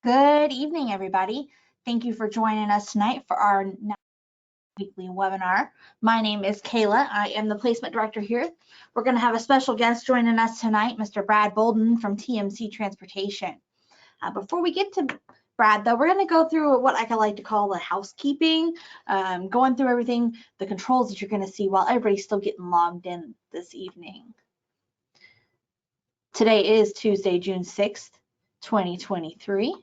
Good evening, everybody. Thank you for joining us tonight for our weekly webinar. My name is Kayla. I am the placement director here. We're going to have a special guest joining us tonight, Mr. Brad Bolden from TMC Transportation. Before we get to Brad, though, we're going to go through what I like to call the housekeeping, going through everything, the controls that you're going to see while everybody's still getting logged in this evening. Today is Tuesday, June 6th, 2023.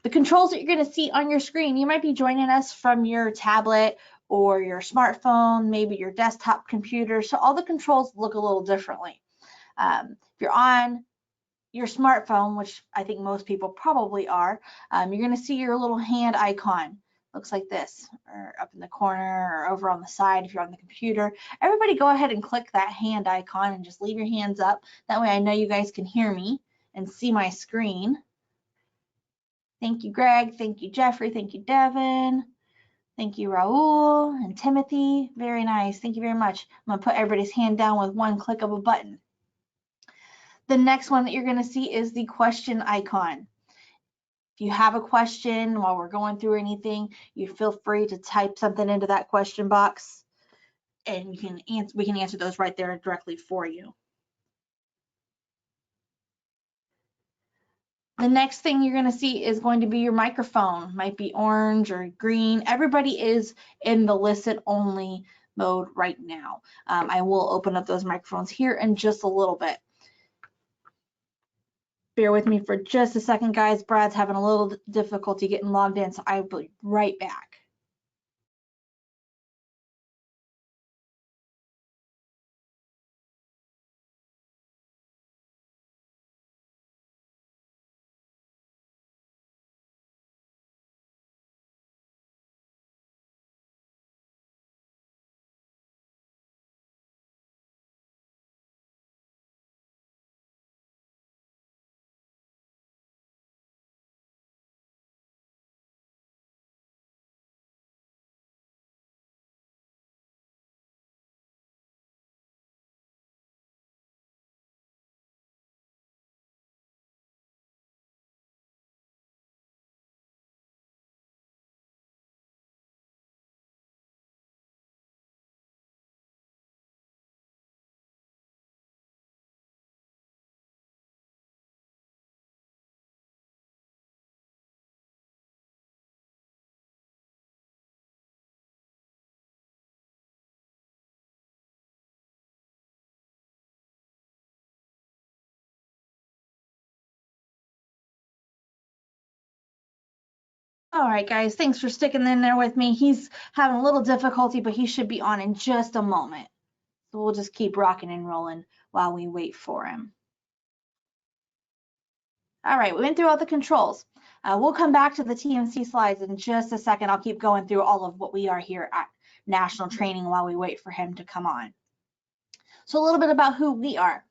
The controls that you're going to see on your screen, you might be joining us from your tablet or your smartphone, maybe your desktop computer. So all the controls look a little differently. If you're on your smartphone, which I think most people probably are, you're going to see your little hand icon. Looks like this, or up in the corner or over on the side if you're on the computer. Everybody go ahead and click that hand icon and just leave your hands up. That way I know you guys can hear me and see my screen. Thank you, Greg. Thank you, Jeffrey. Thank you, Devin. Thank you, Raul and Timothy. Very nice. Thank you very much. I'm going to put everybody's hand down with one click of a button. The next one that you're going to see is the question icon. If you have a question while we're going through anything, you feel free to type something into that question box, and we can answer those right there directly for you. The next thing you're going to see is going to be your microphone. Might be orange or green. Everybody is in the listen only mode right now. I will open up those microphones here in just a little bit. Bear with me for just a second, guys. Brad's having a little difficulty getting logged in, so I will be right back. All right, guys, thanks for sticking in there with me. He's having a little difficulty, but he should be on in just a moment. So we'll just keep rocking and rolling while we wait for him. All right, we went through all the controls. We'll come back to the TMC slides in just a second. I'll keep going through all of what we are here at National Training while we wait for him to come on. So a little bit about who we are.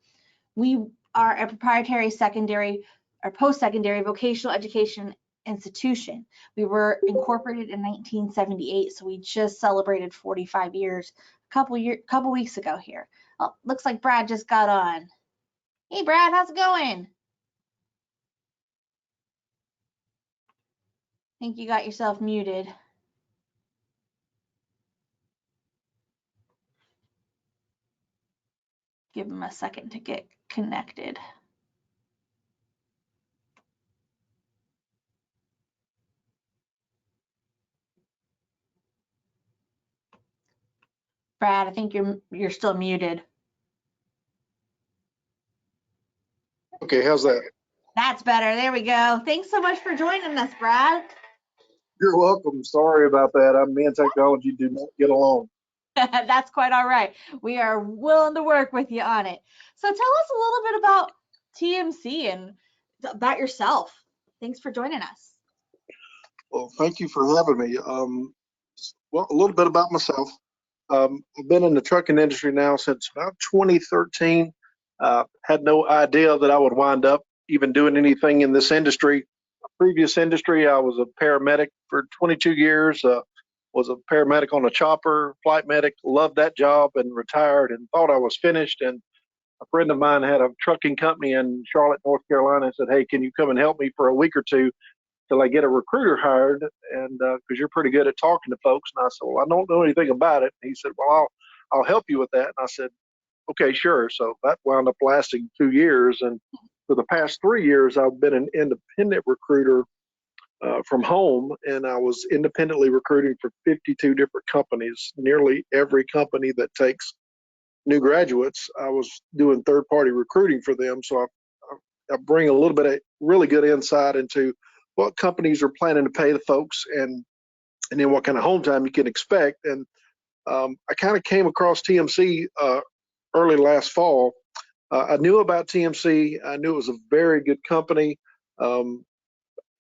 We are a proprietary secondary or post-secondary vocational education institution. We were incorporated in 1978, so we just celebrated 45 years a couple weeks ago here. Oh, looks like Brad just got on. Hey, Brad, how's it going? I think you got yourself muted. Give him a second to get connected. Brad, I think you're still muted. Okay, how's that? That's better. There we go. Thanks so much for joining us, Brad. You're welcome. Sorry about that. Me and technology do not get along. That's quite all right. We are willing to work with you on it. So tell us a little bit about TMC and about yourself. Thanks for joining us. Well, thank you for having me. Well, a little bit about myself. I've been in the trucking industry now since about 2013. Had no idea that I would wind up even doing anything in this industry. Previous industry, I was a paramedic for 22 years. Was a paramedic on a chopper, flight medic, loved that job and retired and thought I was finished. And a friend of mine had a trucking company in Charlotte, North Carolina, and said, "Hey, can you come and help me for a week or two till I get a recruiter hired? And because you're pretty good at talking to folks." And I said, "Well, I don't know anything about it." And he said, "Well, I'll help you with that." And I said, "Okay, sure." So that wound up lasting 2 years. And for the past 3 years, I've been an independent recruiter from home, and I was independently recruiting for 52 different companies. Nearly every company that takes new graduates, I was doing third-party recruiting for them. So I bring a little bit of really good insight into what companies are planning to pay the folks, and then what kind of home time you can expect. And I kind of came across TMC early last fall. I knew about TMC. I knew it was a very good company.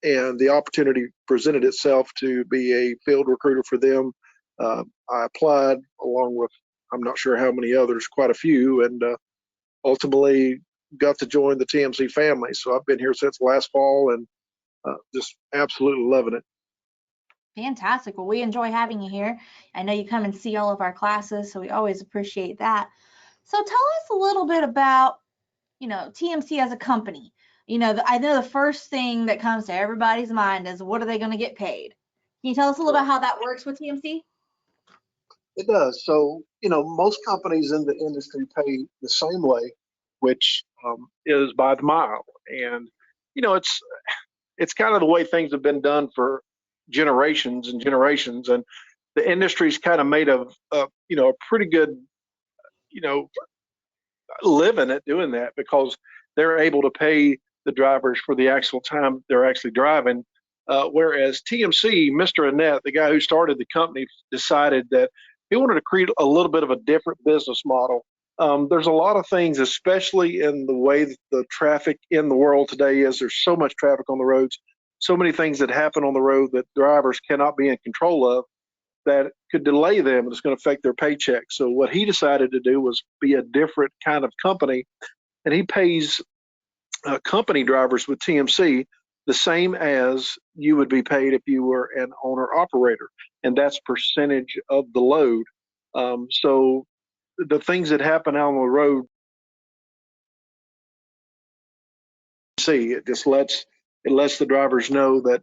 And the opportunity presented itself to be a field recruiter for them. I applied along with, I'm not sure how many others, quite a few, and ultimately got to join the TMC family. So I've been here since last fall, and just absolutely loving it. Fantastic. Well, we enjoy having you here. I know you come and see all of our classes, so we always appreciate that. So tell us a little bit about, TMC as a company. I know the first thing that comes to everybody's mind is, what are they going to get paid? Can you tell us a little about how that works with TMC? It does. So, most companies in the industry pay the same way, which is by the mile. And, it's kind of the way things have been done for generations and generations. And the industry's kind of made of, a pretty good, living at doing that, because they're able to pay the drivers for the actual time they're actually driving. Whereas TMC, Mr. Annette, the guy who started the company, decided that he wanted to create a little bit of a different business model. There's a lot of things, especially in the way that the traffic in the world today is. There's so much traffic on the roads, so many things that happen on the road that drivers cannot be in control of, that could delay them, and it's going to affect their paycheck. So what he decided to do was be a different kind of company, and he pays company drivers with TMC the same as you would be paid if you were an owner operator, and that's percentage of the load. So the things that happen out on the road, see, it lets the drivers know that,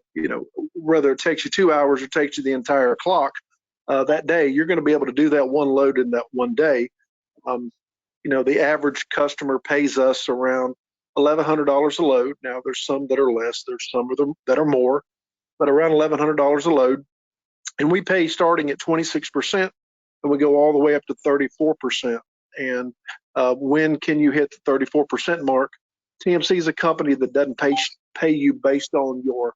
whether it takes you 2 hours or takes you the entire clock that day, you're going to be able to do that one load in that one day. The average customer pays us around $1,100 a load. Now, there's some that are less, there's some of them that are more, but around $1,100 a load. And we pay starting at 26%, and we go all the way up to 34%. And when can you hit the 34% mark? TMC is a company that doesn't pay you based on your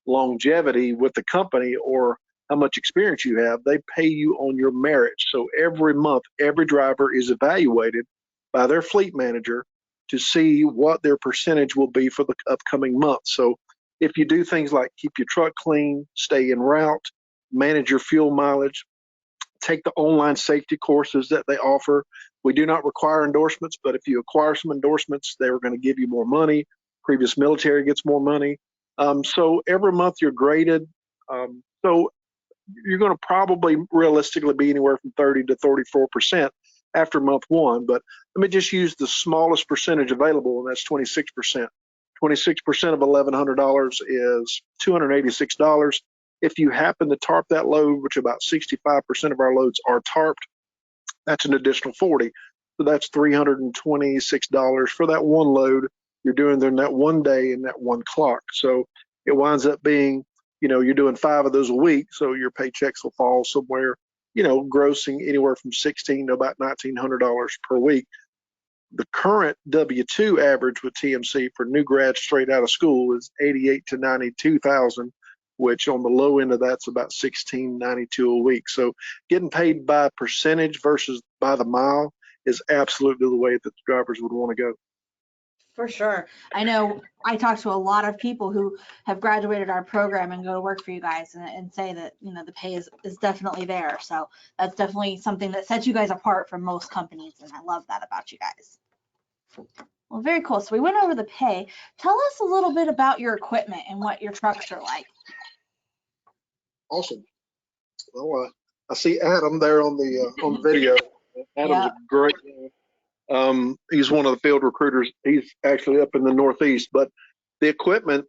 longevity with the company or how much experience you have. They pay you on your merit. So every month, every driver is evaluated by their fleet manager to see what their percentage will be for the upcoming month. So if you do things like keep your truck clean, stay en route, manage your fuel mileage, take the online safety courses that they offer. We do not require endorsements, but if you acquire some endorsements, they're going to give you more money. Previous military gets more money. So every month you're graded. So you're going to probably realistically be anywhere from 30 to 34% after month one. But let me just use the smallest percentage available, and that's 26%. 26% of $1,100 is $286. If you happen to tarp that load, which about 65% of our loads are tarped, that's an additional 40. So that's $326 for that one load you're doing in that one day in that one clock. So it winds up being, you're doing 5 of those a week, so your paychecks will fall somewhere, grossing anywhere from $1,600 to about $1,900 per week. The current W-2 average with TMC for new grads straight out of school is 88 to 92,000, which on the low end of that's about $1,692 a week. So getting paid by percentage versus by the mile is absolutely the way that the drivers would want to go. For sure. I know I talk to a lot of people who have graduated our program and go to work for you guys and say that, the pay is definitely there. So that's definitely something that sets you guys apart from most companies. And I love that about you guys. Well, very cool. So we went over the pay. Tell us a little bit about your equipment and what your trucks are like. Awesome. Well, I see Adam there on the video. Adam's a great guy. He's one of the field recruiters. He's actually up in the Northeast, but the equipment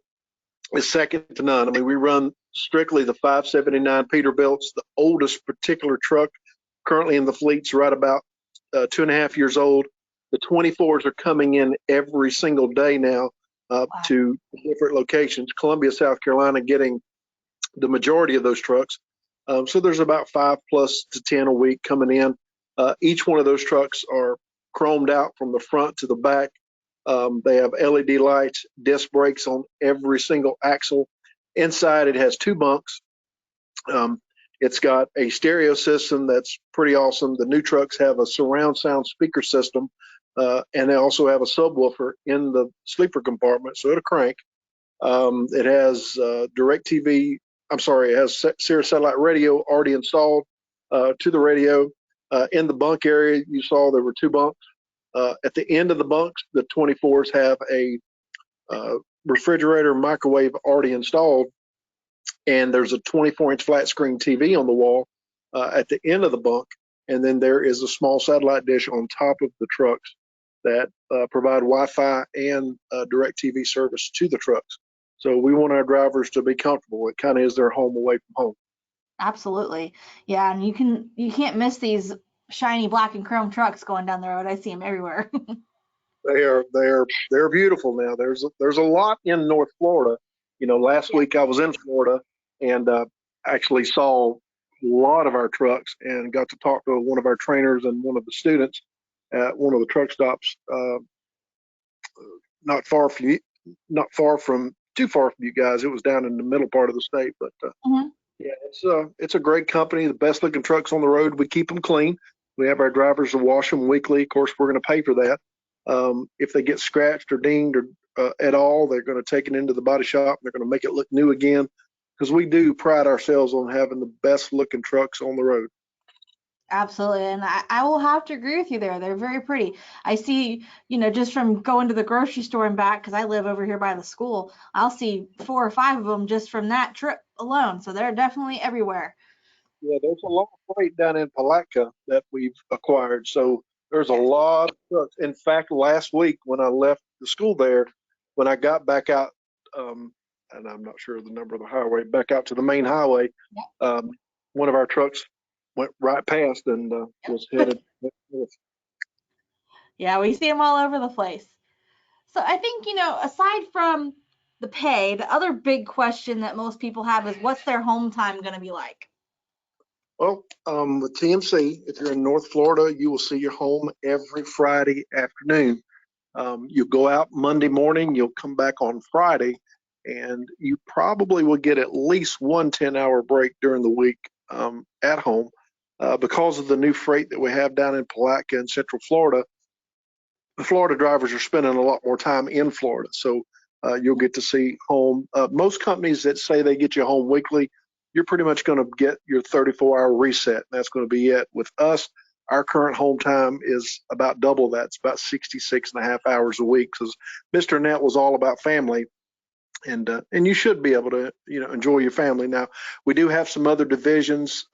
is second to none. I mean, we run strictly the 579 Peterbilts, the oldest particular truck currently in the fleet's right about 2.5 years old. The 24s are coming in every single day now to different locations. Columbia, South Carolina, getting the majority of those trucks. So there's about 5 plus to 10 a week coming in. Each one of those trucks are chromed out from the front to the back. They have LED lights, disc brakes on every single axle. Inside, it has 2 bunks. It's got a stereo system that's pretty awesome. The new trucks have a surround sound speaker system, and they also have a subwoofer in the sleeper compartment, so it'll crank. It has it has Sirius satellite radio already installed to the radio. In the bunk area, you saw there were 2 bunks. At the end of the bunks, the 24s have a refrigerator microwave already installed, and there's a 24-inch flat screen TV on the wall at the end of the bunk, and then there is a small satellite dish on top of the trucks that provide Wi-Fi and direct TV service to the trucks. So we want our drivers to be comfortable. It kind of is their home away from home. Absolutely. Yeah, and you can't miss these shiny black and chrome trucks going down the road. I see them everywhere. They're beautiful now. There's a lot in North Florida. Last week I was in Florida and actually saw a lot of our trucks and got to talk to one of our trainers and one of the students at one of the truck stops not far from too far from you guys. It was down in the middle part of the state, but yeah, it's a great company. The best looking trucks on the road. We keep them clean. We have our drivers to wash them weekly. Of course, we're going to pay for that. If they get scratched or dinged or at all, they're going to take it into the body shop. They're going to make it look new again, because we do pride ourselves on having the best looking trucks on the road. Absolutely. And I will have to agree with you there. They're very pretty. I see, just from going to the grocery store and back, because I live over here by the school, I'll see 4 or 5 of them just from that trip alone. So they're definitely everywhere. Yeah, there's a lot of freight down in Palatka that we've acquired. So there's a lot of trucks. In fact, last week when I left the school there, when I got back out, and I'm not sure the number of the highway, back out to the main highway, one of our trucks went right past and was headed north. Yeah, we see them all over the place. So I think, aside from the pay, the other big question that most people have is, what's their home time going to be like? Well, with TMC, if you're in North Florida, you will see your home every Friday afternoon. You go out Monday morning, you'll come back on Friday, and you probably will get at least one 10-hour break during the week at home. Because of the new freight that we have down in Palatka and Central Florida, the Florida drivers are spending a lot more time in Florida. So you'll get to see home. Most companies that say they get you home weekly, you're pretty much going to get your 34-hour reset. And that's going to be it. With us, our current home time is about double that. It's about 66.5 hours a week, because Mr. Net was all about family. And you should be able to, enjoy your family. Now, we do have some other divisions.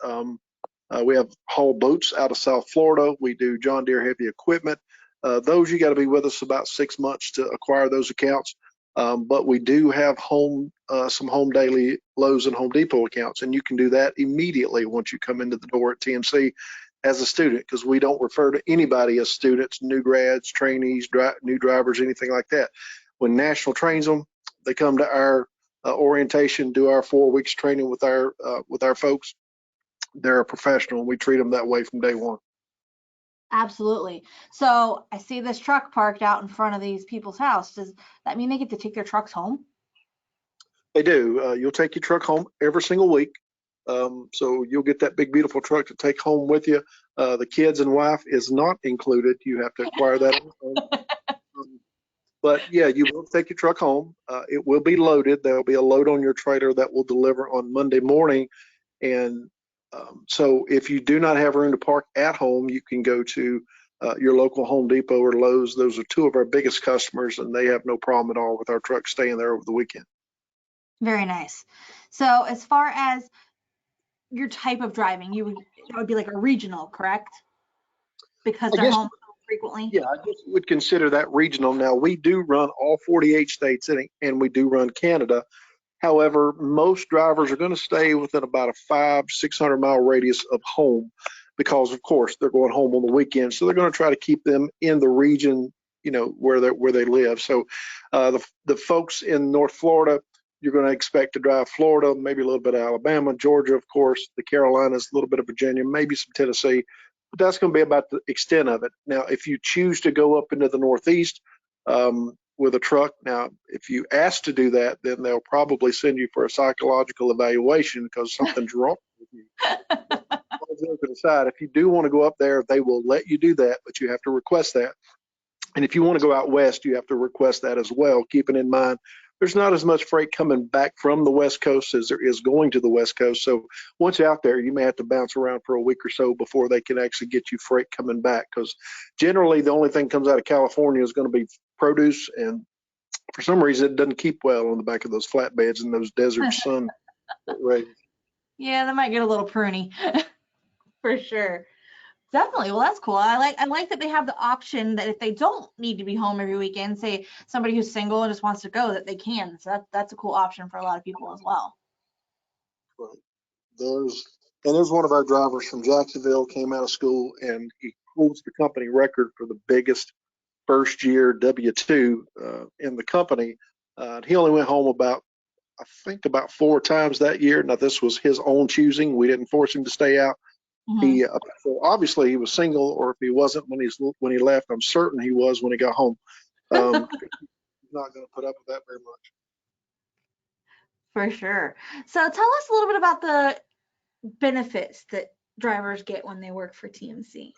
We have haul boats out of South Florida. We do John Deere heavy equipment. Those you got to be with us about 6 months to acquire those accounts. But we do have some home daily Lowe's and Home Depot accounts, and you can do that immediately once you come into the door at TMC as a student, because we don't refer to anybody as students, new grads, trainees, new drivers, anything like that. When National trains them, they come to our orientation, do our 4 weeks training with our folks. They're a professional. We treat them that way from day one. Absolutely. So I see this truck parked out in front of these people's house. Does that mean they get to take their trucks home? They do. You'll take your truck home every single week. So you'll get that big, beautiful truck to take home with you. The kids and wife is not included. You have to acquire that on your own. But yeah, you will take your truck home. It will be loaded. There will be a load on your trailer that will deliver on Monday morning. And so if you do not have room to park at home, you can go to your local Home Depot or Lowe's. Those are 2 of our biggest customers, and they have no problem at all with our truck staying there over the weekend. Very nice. So as far as your type of driving, that would be like a regional, correct? Because they're home. frequently? Yeah, I just would consider that regional. Now, we do run all 48 states and we do run Canada. However, most drivers are going to stay within about a 500-600 mile radius of home because, of course, they're going home on the weekend. So they're going to try to keep them in the region, where they live. So the folks in North Florida, you're going to expect to drive Florida, maybe a little bit of Alabama, Georgia, of course, the Carolinas, a little bit of Virginia, maybe some Tennessee. But that's going to be about the extent of it. Now, if you choose to go up into the Northeast, with a truck. Now, if you ask to do that, then they'll probably send you for a psychological evaluation because something's wrong with you. All joking aside, if you do want to go up there, they will let you do that, but you have to request that. And if you want to go out west, you have to request that as well, keeping in mind there's not as much freight coming back from the West Coast as there is going to the West Coast. So once you're out there, you may have to bounce around for a week or so before they can actually get you freight coming back, because generally the only thing comes out of California is going to be produce, and for some reason it doesn't keep well on the back of those flatbeds and those desert sun rays. Yeah, that might get a little pruny for sure. Definitely. Well, that's cool. I like that they have the option that if they don't need to be home every weekend, say somebody who's single and just wants to go, that they can. So that's a cool option for a lot of people as well. Right. There's one of our drivers from Jacksonville, came out of school, and he holds the company record for the biggest first year W-2 in the company. He only went home I think about 4 times that year. Now, this was his own choosing. We didn't force him to stay out. Mm-hmm. So obviously he was single, or if he wasn't when he left, I'm certain he was when he got home. He's not going to put up with that very much. For sure. So tell us a little bit about the benefits that drivers get when they work for TMC.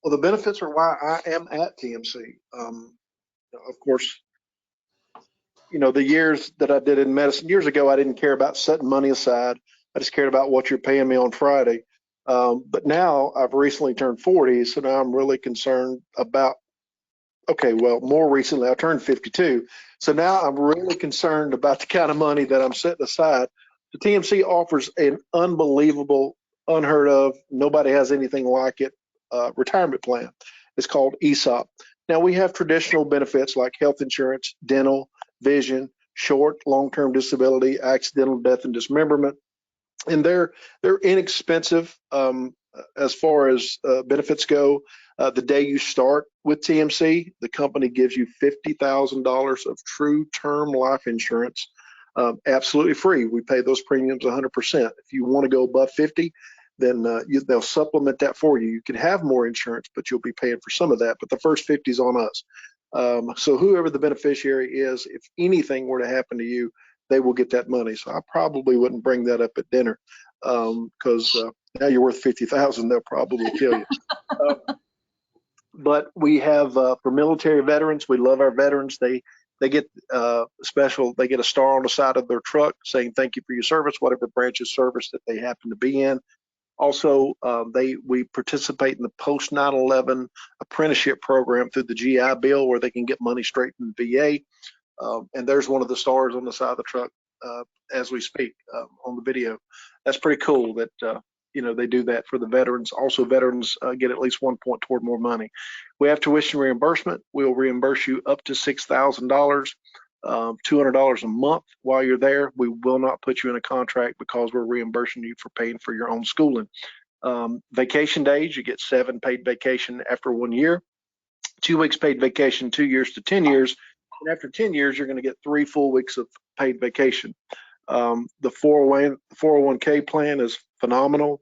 Well, the benefits are why I am at TMC. Of course, the years that I did in medicine, years ago, I didn't care about setting money aside. I just cared about what you're paying me on Friday. But now I've recently turned 40, so now I'm really concerned about, more recently I turned 52. So now I'm really concerned about the kind of money that I'm setting aside. The TMC offers an unbelievable, unheard of, nobody has anything like it, retirement plan. It's called ESOP. Now, we have traditional benefits like health insurance, dental, vision, short, long-term disability, accidental death and dismemberment, and they're inexpensive as far as benefits go. The day you start with TMC, the company gives you $50,000 of true term life insurance, absolutely free. We pay those premiums 100%. If you want to go above 50, then they'll supplement that for you. You can have more insurance, but you'll be paying for some of that. But the first 50 is on us. So whoever the beneficiary is, if anything were to happen to you, they will get that money. So I probably wouldn't bring that up at dinner because now you're worth 50,000. They'll probably kill you. But we have for military veterans, we love our veterans. They get special. They get a star on the side of their truck saying thank you for your service, whatever branch of service that they happen to be in. Also, we participate in the post 9/11 apprenticeship program through the GI Bill, where they can get money straight from the VA. And there's one of the stars on the side of the truck as we speak on the video. That's pretty cool that they do that for the veterans. Also, veterans get at least 1 point toward more money. We have tuition reimbursement. We'll reimburse you up to $6,000, $200 a month while you're there. We will not put you in a contract because we're reimbursing you for paying for your own schooling. Vacation days, you get 7 paid vacation after 1 year, 2 weeks paid vacation, 2 years to 10 years. And after 10 years, you're going to get 3 full weeks of paid vacation. The 401k plan is phenomenal.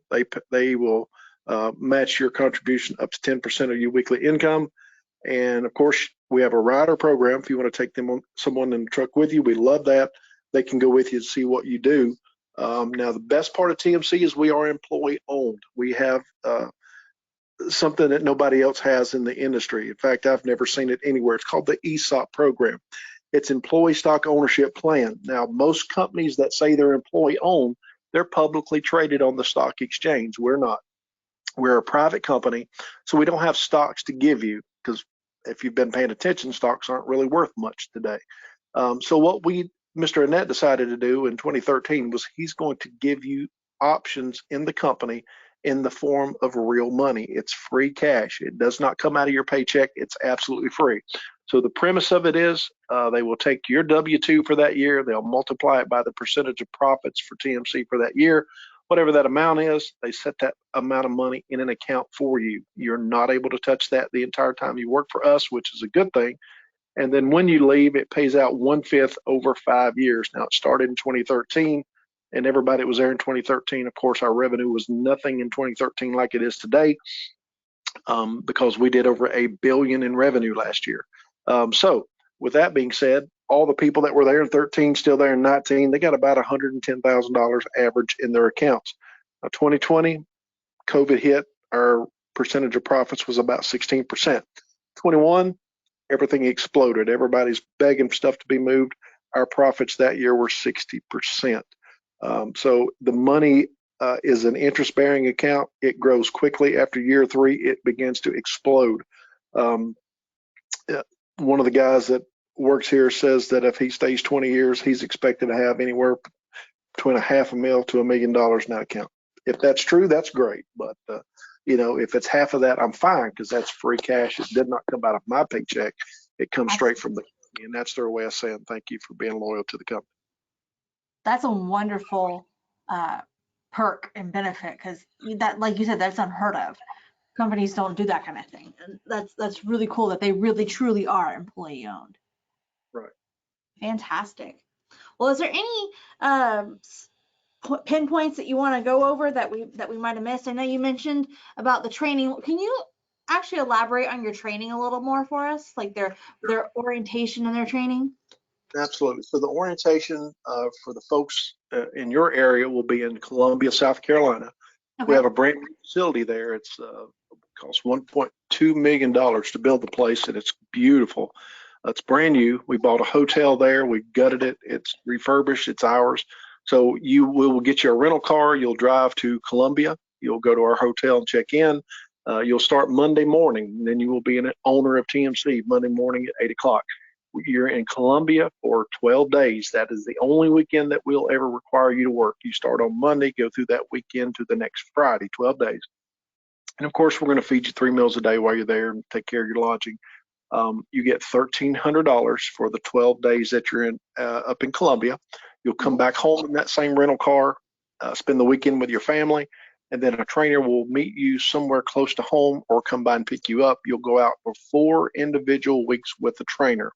They will match your contribution up to 10% of your weekly income. And of course, we have a rider program. If you want to take someone in the truck with you, we love that. They can go with you to see what you do. Now, the best part of TMC is we are employee owned. We have something that nobody else has in the industry. In fact, I've never seen it anywhere. It's called the ESOP program. It's employee stock ownership plan. Now, most companies that say they're employee owned, they're publicly traded on the stock exchange. We're not. We're a private company, so we don't have stocks to give you, because if you've been paying attention, stocks aren't really worth much today. So what Mr. Annette decided to do in 2013 was he's going to give you options in the company, in the form of real money. It's free cash. It does not come out of your paycheck. It's absolutely free. So the premise of it is they will take your W-2 for that year. They'll multiply it by the percentage of profits for TMC for that year. Whatever that amount is, they set that amount of money in an account for you. You're not able to touch that the entire time you work for us, which is a good thing. And then when you leave, it pays out 1/5 over 5 years. Now, it started in 2013, and everybody that was there in 2013, of course, our revenue was nothing in 2013 like it is today, because we did over $1 billion in revenue last year. So with that being said, all the people that were there in 13, still there in 19, they got about $110,000 average in their accounts. Now, 2020, COVID hit, our percentage of profits was about 16%. 21, everything exploded. Everybody's begging for stuff to be moved. Our profits that year were 60%. So the money is an interest-bearing account. It grows quickly. After year 3, it begins to explode. One of the guys that works here says that if he stays 20 years, he's expected to have anywhere between $500,000 to $1 million in that account. If that's true, that's great. But if it's half of that, I'm fine, because that's free cash. It did not come out of my paycheck. It comes straight from the company, and that's their way of saying thank you for being loyal to the company. That's a wonderful perk and benefit, because that, like you said, that's unheard of. Companies don't do that kind of thing. And that's really cool that they really truly are employee owned. Right. Fantastic. Well, is there any pinpoints that you want to go over that we might have missed? I know you mentioned about the training. Can you actually elaborate on your training a little more for us, like their orientation and their training? Absolutely. So the orientation for the folks in your area will be in Columbia, South Carolina. Okay. We have a brand new facility there. It's costs $1.2 million to build the place, and it's beautiful. It's brand new. We bought a hotel there. We gutted it. It's refurbished. It's ours. So we'll get you a rental car. You'll drive to Columbia. You'll go to our hotel and check in. You'll start Monday morning, and then you will be an owner of TMC Monday morning at 8 o'clock. You're in Columbia for 12 days. That is the only weekend that we'll ever require you to work. You start on Monday, go through that weekend to the next Friday, 12 days. And of course, we're going to feed you 3 meals a day while you're there and take care of your lodging. You get $1,300 for the 12 days that you're in up in Columbia. You'll come back home in that same rental car, spend the weekend with your family, and then a trainer will meet you somewhere close to home or come by and pick you up. You'll go out for 4 individual weeks with the trainer.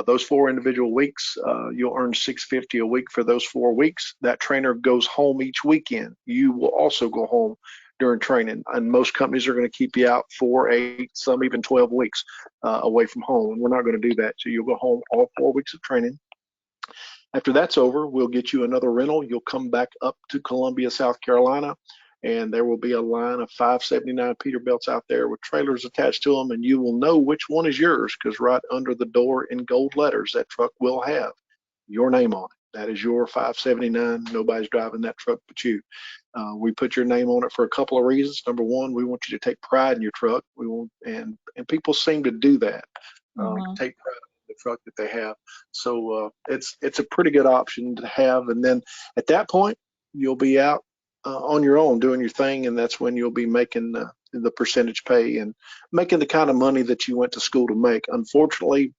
Those 4 individual weeks, you'll earn $650 a week for those 4 weeks. That trainer goes home each weekend. You will also go home during training, and most companies are going to keep you out 4, 8, some even 12 weeks away from home, and we're not going to do that. So you'll go home all 4 weeks of training. After that's over, we'll get you another rental. You'll come back up to Columbia, South Carolina, and there will be a line of 579 Peterbilts out there with trailers attached to them, and you will know which one is yours, because right under the door in gold letters, that truck will have your name on it. That is your 579. Nobody's driving that truck but you. We put your name on it for a couple of reasons. Number one, we want you to take pride in your truck. We want, and people seem to do that. Take pride in the truck that they have. So it's a pretty good option to have. And then at that point, you'll be out on your own doing your thing, and that's when you'll be making the percentage pay and making the kind of money that you went to school to make. Unfortunately,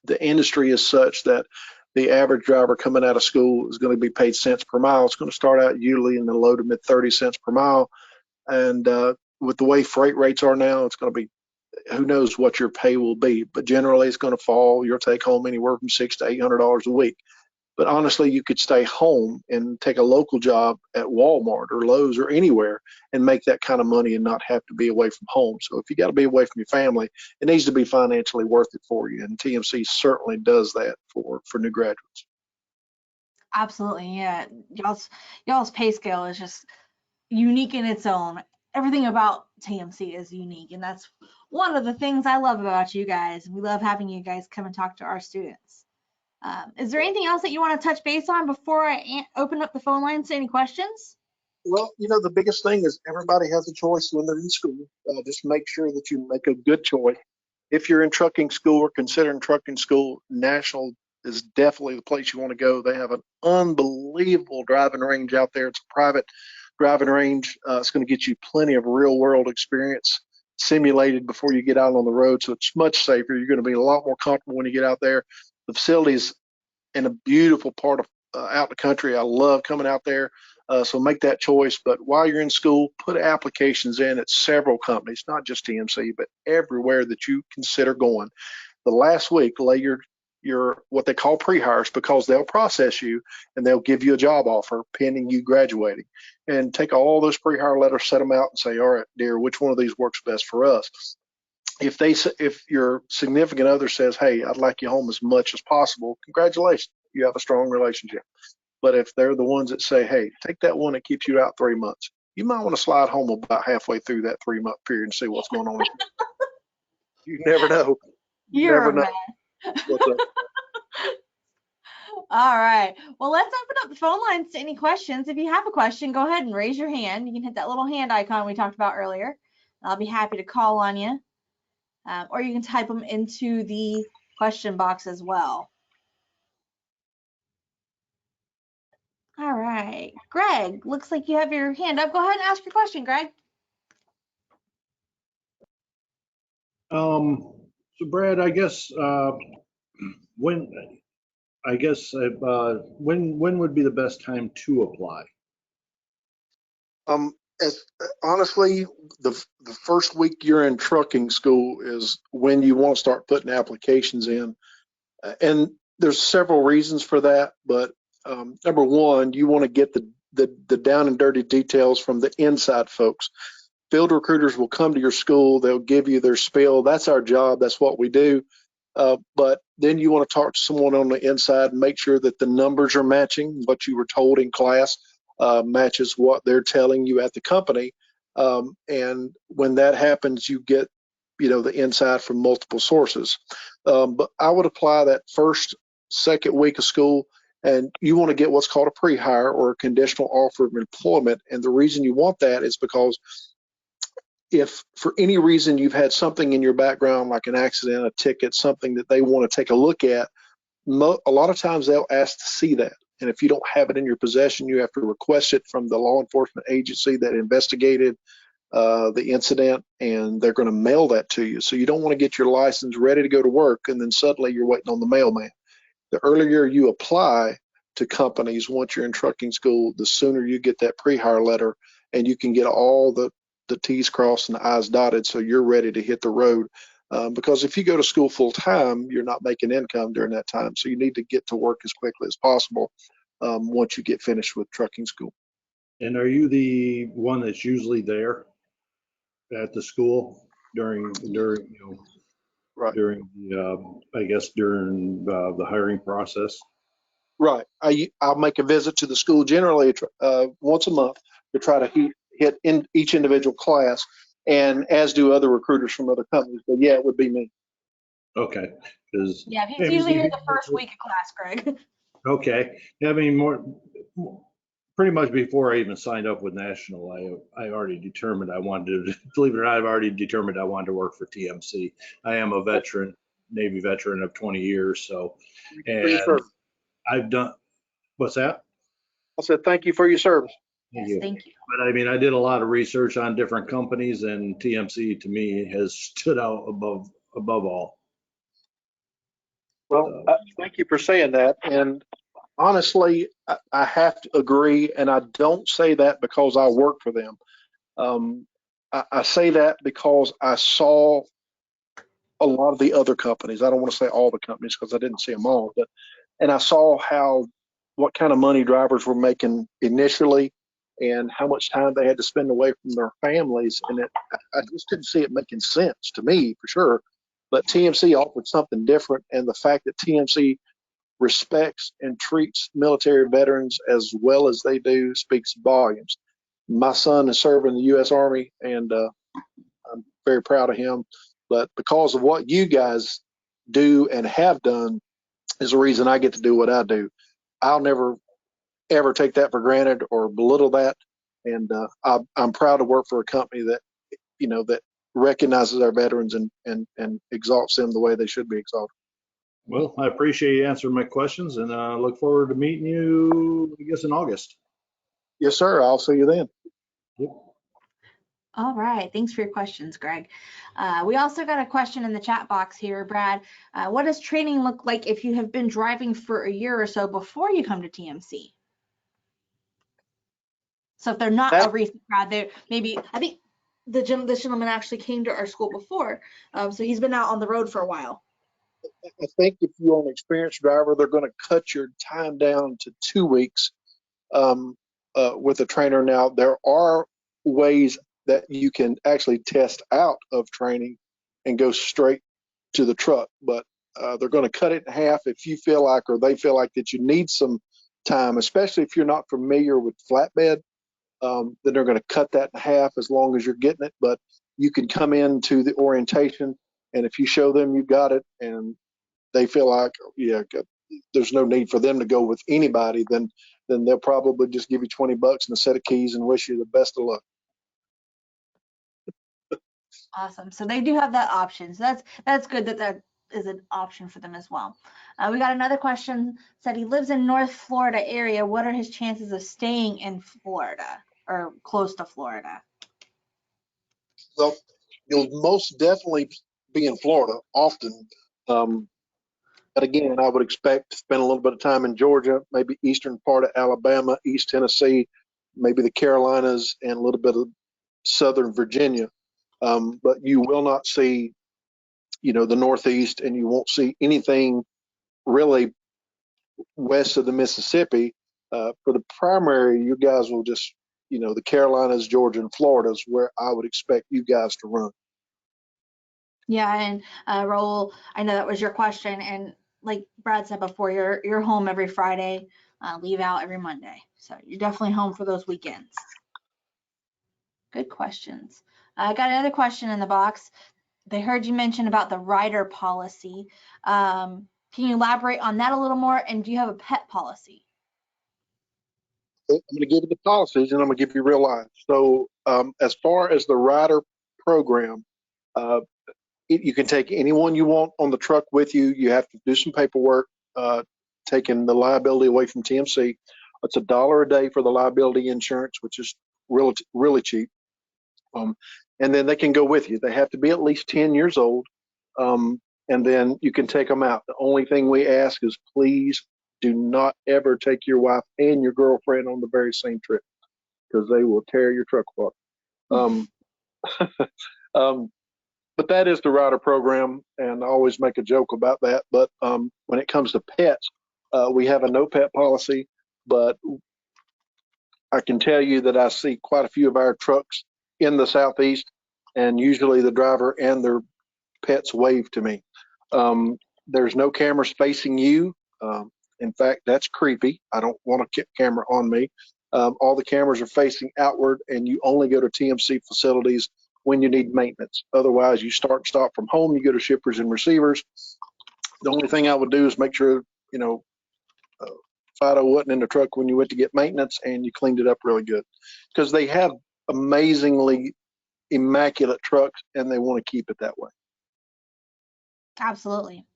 the industry is such that the average driver coming out of school is going to be paid cents per mile. It's going to start out usually in the low to mid 30 cents per mile. And with the way freight rates are now, it's going to be, who knows what your pay will be, but generally it's going to fall. You'll take home anywhere from $600 to $800 a week. But honestly, you could stay home and take a local job at Walmart or Lowe's or anywhere and make that kind of money and not have to be away from home. So if you got to be away from your family, it needs to be financially worth it for you. And TMC certainly does that for new graduates. Absolutely, yeah. Y'all's pay scale is just unique in its own. Everything about TMC is unique, and that's one of the things I love about you guys. We love having you guys come and talk to our students. Is there anything else that you want to touch base on before I open up the phone lines to any questions? Well, the biggest thing is everybody has a choice when they're in school. Just make sure that you make a good choice. If you're in trucking school or considering trucking school, National is definitely the place you want to go. They have an unbelievable driving range out there. It's a private driving range. It's going to get you plenty of real world experience simulated before you get out on the road. So it's much safer. You're going to be a lot more comfortable when you get out there. The facility's in a beautiful part of out in the country. I love coming out there. So make that choice. But while you're in school, put applications in at several companies, not just TMC, but everywhere that you consider going. The last week, lay your what they call pre-hires, because they'll process you and they'll give you a job offer pending you graduating. And take all those pre-hire letters, set them out, and say, all right, dear, which one of these works best for us? If your significant other says, hey, I'd like you home as much as possible, congratulations, you have a strong relationship. But if they're the ones that say, hey, take that one that keeps you out 3 months, you might want to slide home about halfway through that 3-month period and see what's going on. You never know. You're a man. What's up? All right. Well, let's open up the phone lines to any questions. If you have a question, go ahead and raise your hand. You can hit that little hand icon we talked about earlier. I'll be happy to call on you. Or you can type them into the question box as well. All right. Greg, looks like you have your hand up. Go ahead and ask your question, Greg. So Brad, I guess when would be the best time to apply? As honestly, the first week you're in trucking school is when you want to start putting applications in, and there's several reasons for that. But number one, you want to get the down and dirty details from the inside folks. Field recruiters will come to your school. They'll give you their spiel. That's our job. That's what we do. But then you want to talk to someone on the inside and make sure that the numbers are matching what you were told in class, matches what they're telling you at the company. And when that happens, you get, the inside from multiple sources. But I would apply that second week of school, and you want to get what's called a pre-hire or a conditional offer of employment. And the reason you want that is because if for any reason you've had something in your background, like an accident, a ticket, something that they want to take a look at, a lot of times they'll ask to see that. And if you don't have it in your possession, you have to request it from the law enforcement agency that investigated the incident, and they're going to mail that to you. So you don't want to get your license ready to go to work and then suddenly you're waiting on the mailman. The earlier you apply to companies once you're in trucking school, the sooner you get that pre-hire letter, and you can get all the T's crossed and the I's dotted, so you're ready to hit the road. Because if you go to school full time, you're not making income during that time. So you need to get to work as quickly as possible once you get finished with trucking school. And are you the one that's usually there at the school during Right. during the hiring process? Right. I'll make a visit to the school generally once a month to try to hit in each individual class, and as do other recruiters from other companies. But yeah, it would be me. Okay. Yeah, he's usually here the first week of class, Greg. Okay. I mean, pretty much before I even signed up with National, I already determined I wanted to, believe it or not, I've already determined I wanted to work for TMC. I am a veteran, Navy veteran of 20 years. So, and I've done, what's that? I said, thank you for your service. Yes, thank you. But I mean, I did a lot of research on different companies, and TMC to me has stood out above all. Well, thank you for saying that. And honestly, I have to agree. And I don't say that because I work for them. I say that because I saw a lot of the other companies. I don't want to say all the companies because I didn't see them all, and I saw what kind of money drivers were making initially and how much time they had to spend away from their families. And I just didn't see it making sense to me, for sure. But TMC offered something different, and the fact that TMC respects and treats military veterans as well as they do speaks volumes. My son is serving the U.S. Army, and I'm very proud of him. But because of what you guys do and have done is the reason I get to do what I do. I'll never, ever take that for granted or belittle that. And I'm proud to work for a company that, that recognizes our veterans and exalts them the way they should be exalted. Well, I appreciate you answering my questions, and I look forward to meeting you, I guess, in August. Yes, sir. I'll see you then. Yep. All right, thanks for your questions, Greg. We also got a question in the chat box here, Brad. What does training look like if you have been driving for a year or so before you come to TMC? So if they're not a recent grad, they maybe, I think this gentleman actually came to our school before, so he's been out on the road for a while. I think if you're an experienced driver, they're going to cut your time down to 2 weeks with a trainer. Now, there are ways that you can actually test out of training and go straight to the truck, but they're going to cut it in half if you feel like, or they feel like that you need some time, especially if you're not familiar with flatbed. Then they're going to cut that in half as long as you're getting it. But you can come into the orientation, and if you show them you got it and they feel like, yeah, there's no need for them to go with anybody, then they'll probably just give you $20 and a set of keys and wish you the best of luck. Awesome. So they do have that option. So that's good that that is an option for them as well. We got another question. Said he lives in North Florida area. What are his chances of staying in Florida or close to Florida? Well, you'll most definitely be in Florida often. But again, I would expect to spend a little bit of time in Georgia, maybe eastern part of Alabama, East Tennessee, maybe the Carolinas, and a little bit of southern Virginia. But you will not see, the Northeast, and you won't see anything really west of the Mississippi. For the primary, you guys will just, the Carolinas, Georgia, and Florida is where I would expect you guys to run. Yeah, and Raul, I know that was your question, and like Brad said before, you're home every Friday, leave out every Monday, so you're definitely home for those weekends. Good questions. I got another question in the box. They heard you mention about the rider policy. Can you elaborate on that a little more? And do you have a pet policy? I'm going to give you the policies, and I'm going to give you real life. So as far as the rider program, you can take anyone you want on the truck with you. You have to do some paperwork, taking the liability away from TMC. It's $1 a day for the liability insurance, which is really, really cheap. And then they can go with you. They have to be at least 10 years old. And then you can take them out. The only thing we ask is please do not ever take your wife and your girlfriend on the very same trip, because they will tear your truck apart. But that is the rider program, and I always make a joke about that. But when it comes to pets, we have a no pet policy, but I can tell you that I see quite a few of our trucks in the Southeast, and usually the driver and their pets wave to me. There's no cameras facing you. In fact, that's creepy. I don't want a camera on me. All the cameras are facing outward, and you only go to TMC facilities when you need maintenance. Otherwise, you start and stop from home. You go to shippers and receivers. The only thing I would do is make sure, Fido wasn't in the truck when you went to get maintenance, and you cleaned it up really good, because they have amazingly immaculate trucks, and they want to keep it that way. Absolutely.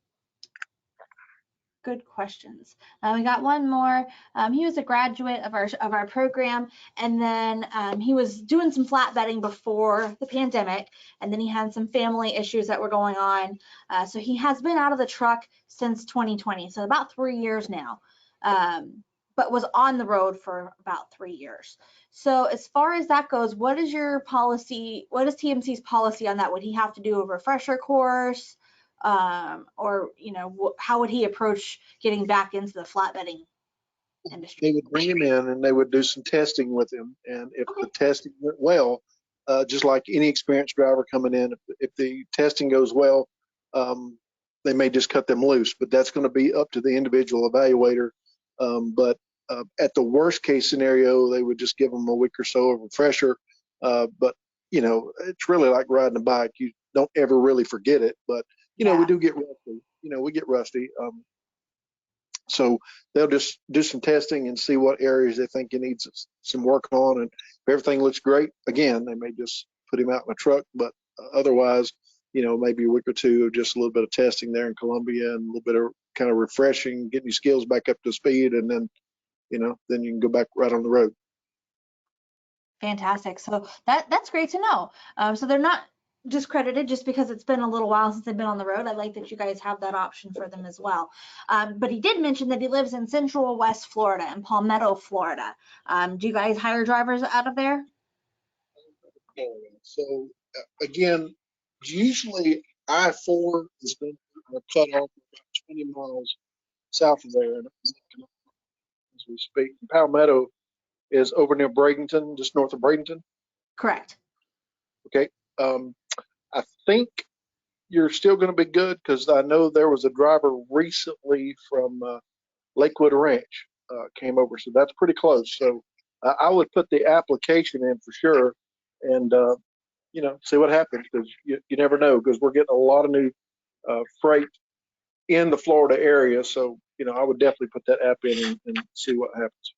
Good questions. We got one more. He was a graduate of our program, and then he was doing some flatbedding before the pandemic, and then he had some family issues that were going on. So he has been out of the truck since 2020, so about 3 years now, but was on the road for about 3 years. So as far as that goes, what is your policy? What is TMC's policy on that? Would he have to do a refresher course? Or how would he approach getting back into the flatbedding industry? They would bring him in, and they would do some testing with him, and if the testing went well, just like any experienced driver coming in, if the testing goes well, they may just cut them loose, but that's going to be up to the individual evaluator. But at the worst case scenario, they would just give them a week or so of refresher. But it's really like riding a bike. You don't ever really forget it, but we do get rusty. We get rusty. So they'll just do some testing and see what areas they think he needs some work on. And if everything looks great, again, they may just put him out in a truck. But otherwise, maybe a week or two of just a little bit of testing there in Columbia, and a little bit of kind of refreshing, getting your skills back up to speed. And then, then you can go back right on the road. Fantastic. So that's great to know. So they're not discredited just because it's been a little while since they've been on the road. I like that you guys have that option for them as well. But he did mention that he lives in Central West Florida, in Palmetto, Florida. Do you guys hire drivers out of there? So again, usually I-4 has been cut off about 20 miles south of there, and as we speak, Palmetto is over near Bradenton, just north of Bradenton. Correct. Okay. I think you're still going to be good because I know there was a driver recently from Lakewood Ranch came over, so that's pretty close. So I would put the application in for sure, and see what happens because you never know because we're getting a lot of new freight in the Florida area. So I would definitely put that app in and see what happens.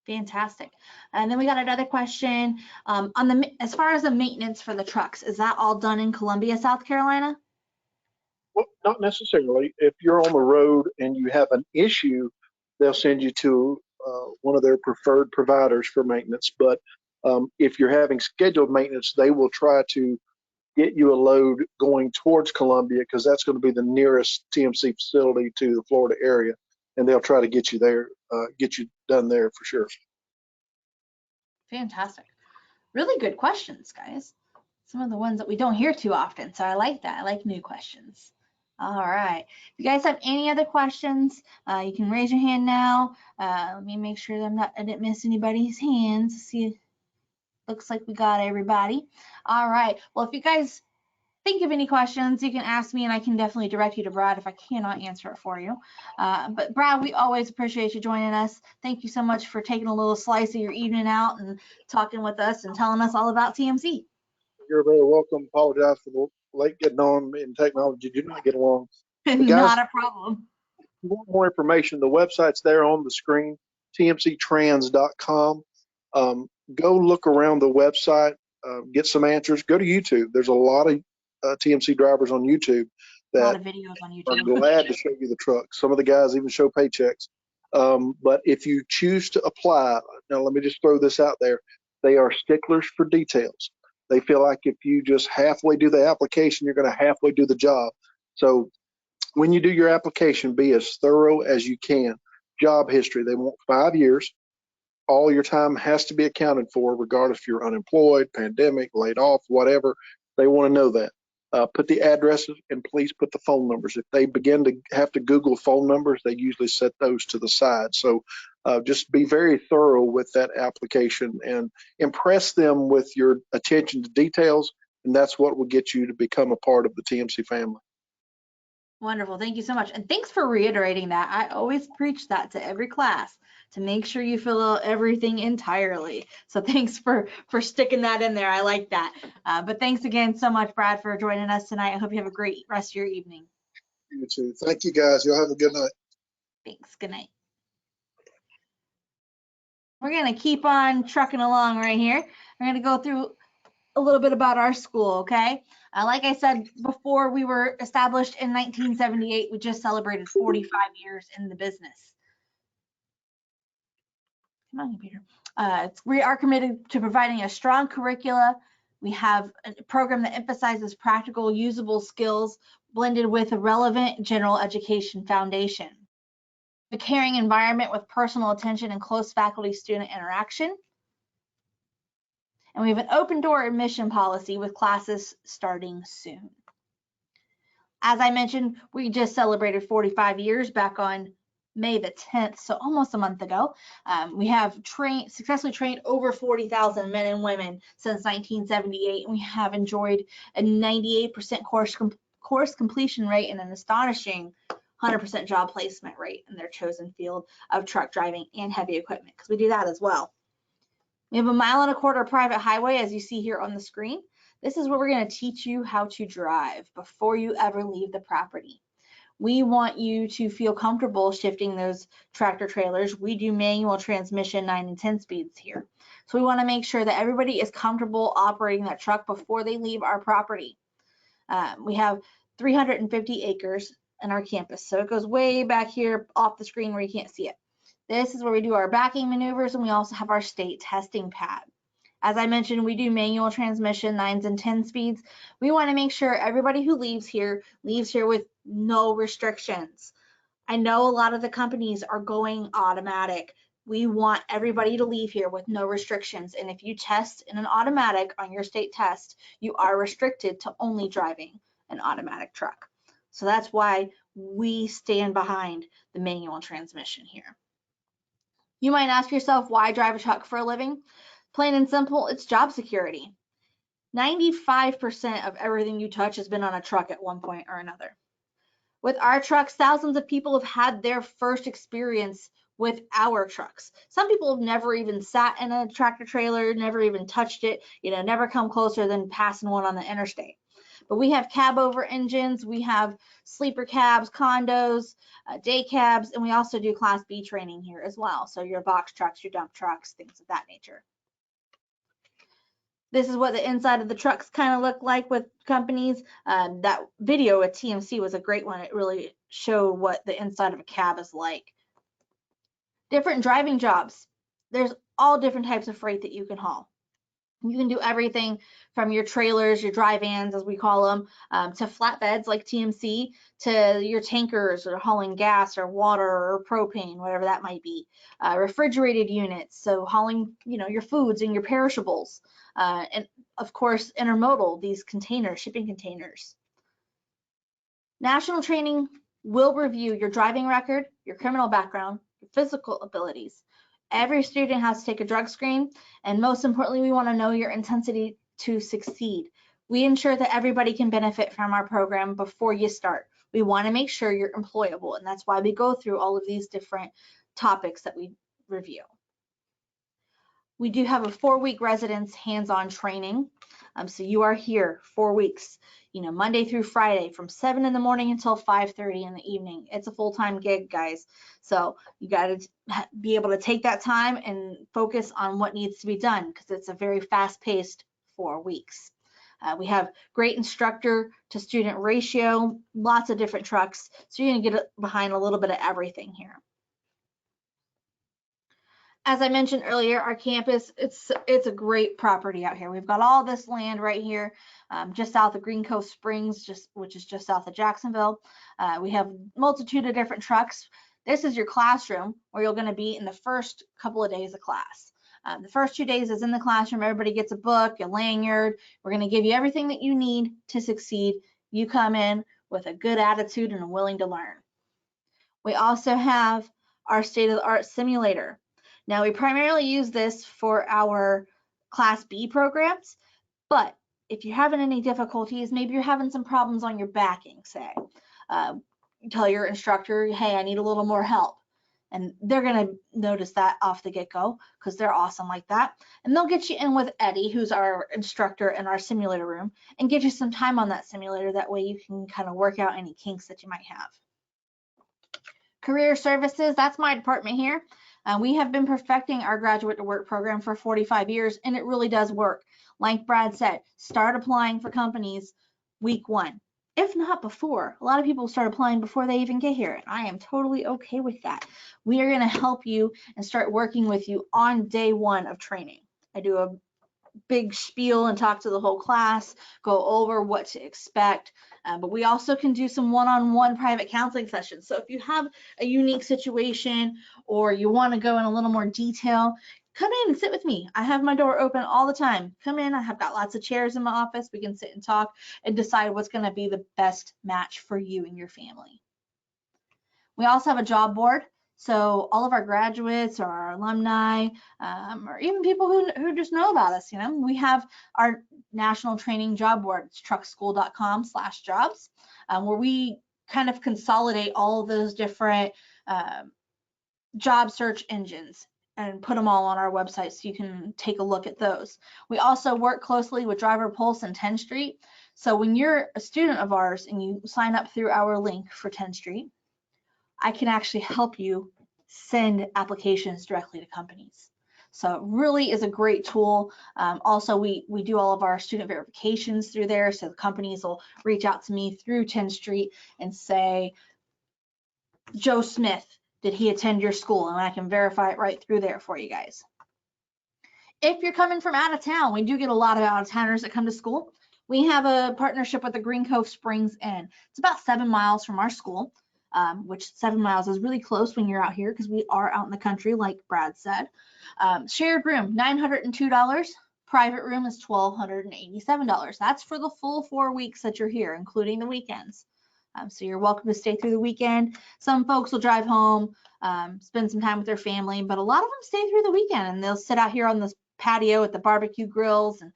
Fantastic. And then we got another question as far as the maintenance for the trucks, is that all done in Columbia, South Carolina? Well, not necessarily. If you're on the road and you have an issue, they'll send you to one of their preferred providers for maintenance. But if you're having scheduled maintenance, they will try to get you a load going towards Columbia because that's going to be the nearest TMC facility to the Florida area, and they'll try to get you there, get you done there for sure. Fantastic. Really good questions, guys. Some of the ones that we don't hear too often, so I like that. I like new questions. All right. If you guys have any other questions, you can raise your hand now. Let me make sure that I didn't miss anybody's hands. See, looks like we got everybody. All right. Well, if you guys think of any questions, you can ask me and I can definitely direct you to Brad if I cannot answer it for you. But Brad, we always appreciate you joining us. Thank you so much for taking a little slice of your evening out and talking with us and telling us all about TMC. You're very welcome. Apologize for the late getting on in technology. Do not get along. But guys, Not a problem. If you want more information, the website's there on the screen, tmctrans.com. Go look around the website, get some answers. Go to YouTube. There's a lot of TMC drivers on YouTube A lot that of videos on are YouTube. glad to show you the truck. Some of the guys even show paychecks. But if you choose to apply, now let me just throw this out there. They are sticklers for details. They feel like if you just halfway do the application, you're going to halfway do the job. So when you do your application, be as thorough as you can. Job history, they want 5 years. All your time has to be accounted for, regardless if you're unemployed, pandemic, laid off, whatever. They want to know that. Put the addresses and please put the phone numbers. If they begin to have to Google phone numbers, they usually set those to the side. So just be very thorough with that application and impress them with your attention to details. And that's what will get you to become a part of the TMC family. Wonderful. Thank you so much. And thanks for reiterating that. I always preach that to every class to make sure you fill out everything entirely. So thanks for sticking that in there. I like that. But thanks again so much, Brad, for joining us tonight. I hope you have a great rest of your evening. You too. Thank you, guys. You'll have a good night. Thanks. Good night. We're going to keep on trucking along right here. We're going to go through a little bit about our school, okay? Like I said before, we were established in 1978. We just celebrated 45 years in the business. Come on, computer. We are committed to providing a strong curricula. We have a program that emphasizes practical, usable skills blended with a relevant general education foundation. A caring environment with personal attention and close faculty-student interaction. And we have an open door admission policy with classes starting soon. As I mentioned, we just celebrated 45 years back on May the 10th, so almost a month ago. We have successfully trained over 40,000 men and women since 1978, and we have enjoyed a 98% course completion rate and an astonishing 100% job placement rate in their chosen field of truck driving and heavy equipment, because we do that as well. We have 1.25 miles private highway, as you see here on the screen. This is where we're going to teach you how to drive before you ever leave the property. We want you to feel comfortable shifting those tractor trailers. We do manual transmission 9 and 10 speeds here. So we want to make sure that everybody is comfortable operating that truck before they leave our property. We have 350 acres in our campus. So it goes way back here off the screen where you can't see it. This is where we do our backing maneuvers, and we also have our state testing pad. As I mentioned, we do manual transmission, 9s and 10 speeds. We want to make sure everybody who leaves here with no restrictions. I know a lot of the companies are going automatic. We want everybody to leave here with no restrictions. And if you test in an automatic on your state test, you are restricted to only driving an automatic truck. So that's why we stand behind the manual transmission here. You might ask yourself, why drive a truck for a living? Plain and simple, it's job security. 95% of everything you touch has been on a truck at one point or another. With our trucks, thousands of people have had their first experience with our trucks. Some people have never even sat in a tractor trailer, never even touched it, never come closer than passing one on the interstate. But we have cab over engines, we have sleeper cabs, condos, day cabs, and we also do Class B training here as well. So your box trucks, your dump trucks, things of that nature. This is what the inside of the trucks kind of look like with companies. That video at TMC was a great one. It really showed what the inside of a cab is like. Different driving jobs. There's all different types of freight that you can haul. You can do everything from your trailers, your dry vans, as we call them, to flatbeds like TMC, to your tankers or hauling gas or water or propane, whatever that might be. Refrigerated units, so hauling, your foods and your perishables. And of course, intermodal, these containers, shipping containers. National training will review your driving record, your criminal background, your physical abilities. Every student has to take a drug screen, and most importantly, we want to know your intensity to succeed. We ensure that everybody can benefit from our program before you start. We want to make sure you're employable, and that's why we go through all of these different topics that we review. We do have a 4-week residence hands-on training. So you are here 4 weeks, Monday through Friday from 7 in the morning until 5:30 in the evening. It's a full-time gig, guys. So you got to be able to take that time and focus on what needs to be done, because it's a very fast-paced 4 weeks. We have great instructor to student ratio, lots of different trucks. So you're going to get behind a little bit of everything here. As I mentioned earlier, our campus, it's a great property out here. We've got all this land right here, just south of Green Cove Springs, which is just south of Jacksonville. We have a multitude of different trucks. This is your classroom where you're going to be in the first couple of days of class. The first 2 days is in the classroom. Everybody gets a book, a lanyard. We're going to give you everything that you need to succeed. You come in with a good attitude and willing to learn. We also have our state-of-the-art simulator. Now, we primarily use this for our Class B programs, but if you're having any difficulties, maybe you're having some problems on your backing, say, tell your instructor, hey, I need a little more help. And they're going to notice that off the get-go, because they're awesome like that. And they'll get you in with Eddie, who's our instructor in our simulator room, and get you some time on that simulator. That way you can kind of work out any kinks that you might have. Career services, that's my department here. We have been perfecting our graduate to work program for 45 years, and it really does work. Like Brad said, start applying for companies week 1, if not before. A lot of people start applying before they even get here, and I am totally okay with that. We are going to help you and start working with you on day 1 of training. I do a big spiel and talk to the whole class, go over what to expect, but we also can do some one-on-one private counseling sessions. So if you have a unique situation or you want to go in a little more detail, come in and sit with me. I have my door open all the time. Come in. I have got lots of chairs in my office. We can sit and talk and decide what's going to be the best match for you and your family. We also have a job board. So all of our graduates or our alumni, or even people who just know about us, we have our national training job board. It's truckschool.com/jobs, where we kind of consolidate all of those different job search engines and put them all on our website so you can take a look at those. We also work closely with Driver Pulse and 10th Street. So when you're a student of ours and you sign up through our link for 10th Street, I can actually help you send applications directly to companies. So it really is a great tool. Also, we do all of our student verifications through there. So the companies will reach out to me through 10th Street and say, Joe Smith, did he attend your school? And I can verify it right through there for you guys. If you're coming from out of town, we do get a lot of out of towners that come to school. We have a partnership with the Green Cove Springs Inn. It's about 7 miles from our school, which 7 miles is really close when you're out here because we are out in the country, like Brad said. Shared room, $902. Private room is $1,287. That's for the full 4 weeks that you're here, including the weekends. So you're welcome to stay through the weekend. Some folks will drive home, spend some time with their family, but a lot of them stay through the weekend and they'll sit out here on this patio at the barbecue grills, and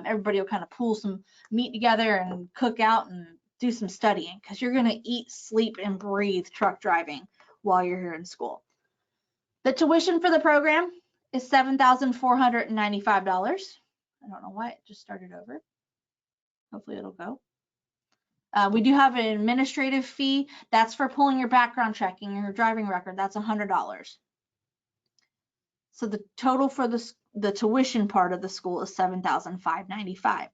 everybody will kind of pull some meat together and cook out and do some studying, because you're going to eat, sleep, and breathe truck driving while you're here in school. The tuition for the program is $7,495. I don't know why it just started over. Hopefully it'll go. We do have an administrative fee. That's for pulling your background checking and your driving record. That's $100. So the total for the tuition part of the school is $7,595.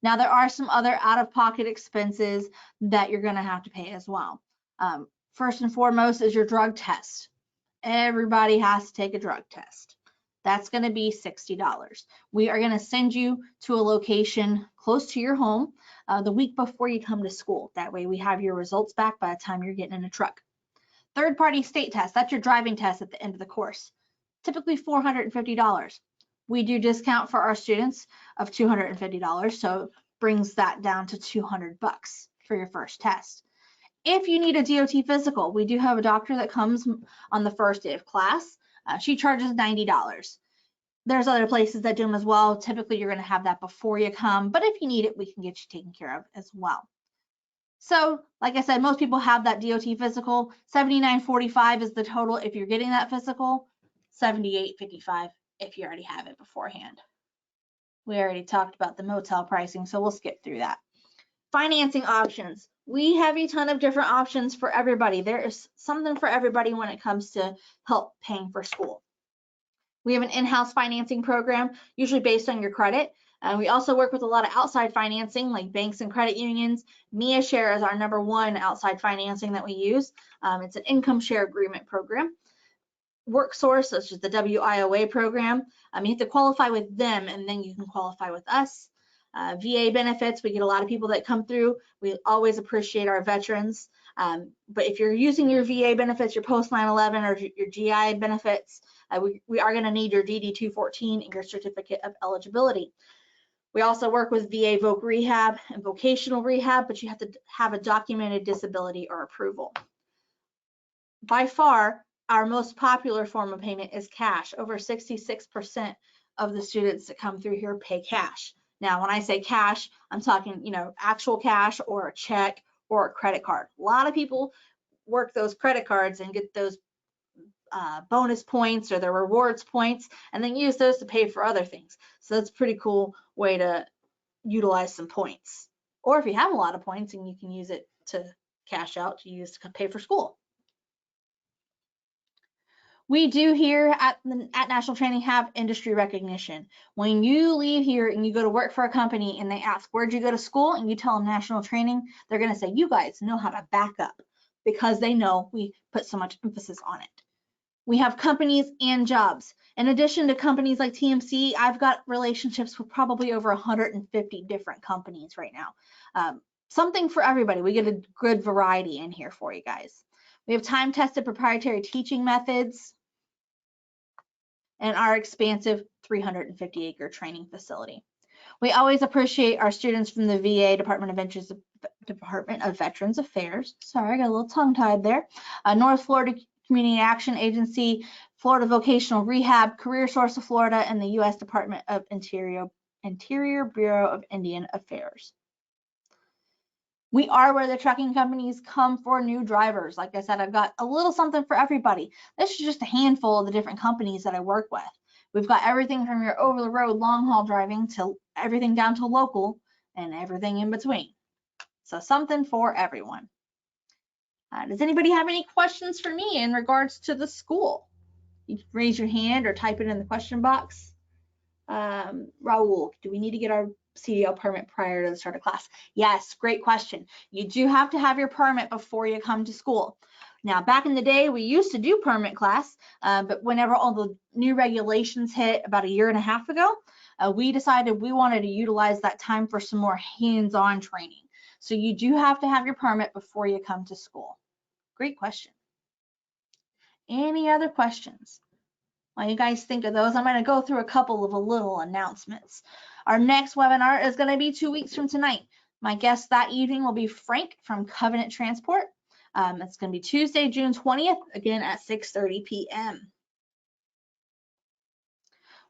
Now there are some other out-of-pocket expenses that you're going to have to pay as well. First and foremost is your drug test. Everybody has to take a drug test. That's going to be $60. We are going to send you to a location close to your home the week before you come to school. That way we have your results back by the time you're getting in a truck. Third-party state test, that's your driving test at the end of the course. Typically $450. We do discount for our students of $250, so it brings that down to $200 for your first test. If you need a DOT physical, we do have a doctor that comes on the first day of class. She charges $90. There's other places that do them as well. Typically, you're going to have that before you come, but if you need it, we can get you taken care of as well. So, like I said, most people have that DOT physical. $79.45 is the total if you're getting that physical. $78.55 if you already have it beforehand. We already talked about the motel pricing, so we'll skip through that. Financing options. We have a ton of different options for everybody. There is something for everybody when it comes to help paying for school. We have an in-house financing program, usually based on your credit. We also work with a lot of outside financing, like banks and credit unions. Mia Share is our #1 outside financing that we use. It's an income share agreement program. WorkSource, such as the WIOA program, you have to qualify with them and then you can qualify with us. VA benefits, we get a lot of people that come through. We always appreciate our veterans. But if you're using your VA benefits, your post 9/11 or your GI benefits, we are going to need your DD-214 and your certificate of eligibility. We also work with VA voc rehab and vocational rehab, but you have to have a documented disability or approval. By far, our most popular form of payment is cash. Over 66% of the students that come through here pay cash. Now, when I say cash, I'm talking, actual cash or a check or a credit card. A lot of people work those credit cards and get those bonus points or their rewards points and then use those to pay for other things. So that's a pretty cool way to utilize some points. Or if you have a lot of points and you can use it to cash out to use to pay for school. We do here at National Training have industry recognition. When you leave here and you go to work for a company and they ask, where'd you go to school? And you tell them National Training, they're going to say, you guys know how to back up, because they know we put so much emphasis on it. We have companies and jobs. In addition to companies like TMC, I've got relationships with probably over 150 different companies right now. Something for everybody. We get a good variety in here for you guys. We have time-tested proprietary teaching methods and our expansive 350-acre training facility. We always appreciate our students from the VA Department of Veterans Affairs. Sorry, I got a little tongue-tied there. North Florida Community Action Agency, Florida Vocational Rehab, Career Source of Florida, and the U.S. Department of Interior Bureau of Indian Affairs. We are where the trucking companies come for new drivers. Like I said, I've got a little something for everybody. This is just a handful of the different companies that I work with. We've got everything from your over-the-road long-haul driving to everything down to local and everything in between. So something for everyone. Does anybody have any questions for me in regards to the school? You can raise your hand or type it in the question box. Raul, do we need to get our CDL permit prior to the start of class? Yes, great question. You do have to have your permit before you come to school. Now, back in the day, we used to do permit class, but whenever all the new regulations hit about a year and a half ago, we decided we wanted to utilize that time for some more hands-on training. So you do have to have your permit before you come to school. Great question. Any other questions? While you guys think of those, I'm going to go through a couple of little announcements. Our next webinar is going to be 2 weeks from tonight. My guest that evening will be Frank from Covenant Transport. It's going to be Tuesday, June 20th, again at 6:30 p.m.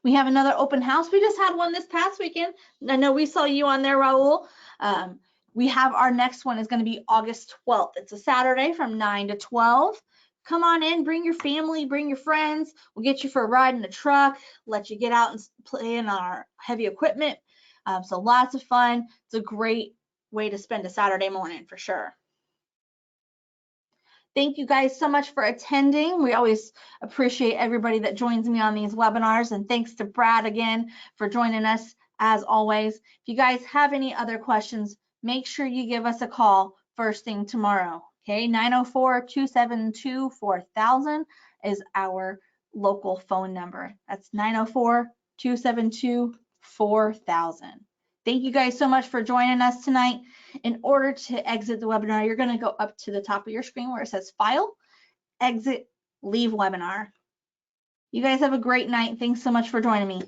We have another open house. We just had one this past weekend. I know we saw you on there, Raul. We have our next one is going to be August 12th. It's a Saturday from 9 to 12. Come on in, bring your family, bring your friends. We'll get you for a ride in the truck, let you get out and play in our heavy equipment. So lots of fun. It's a great way to spend a Saturday morning for sure. Thank you guys so much for attending. We always appreciate everybody that joins me on these webinars, and thanks to Brad again for joining us as always. If you guys have any other questions, make sure you give us a call first thing tomorrow. Okay, 904-272-4000 is our local phone number. That's 904-272-4000. Thank you guys so much for joining us tonight. In order to exit the webinar, you're going to go up to the top of your screen where it says File, Exit, Leave Webinar. You guys have a great night. Thanks so much for joining me.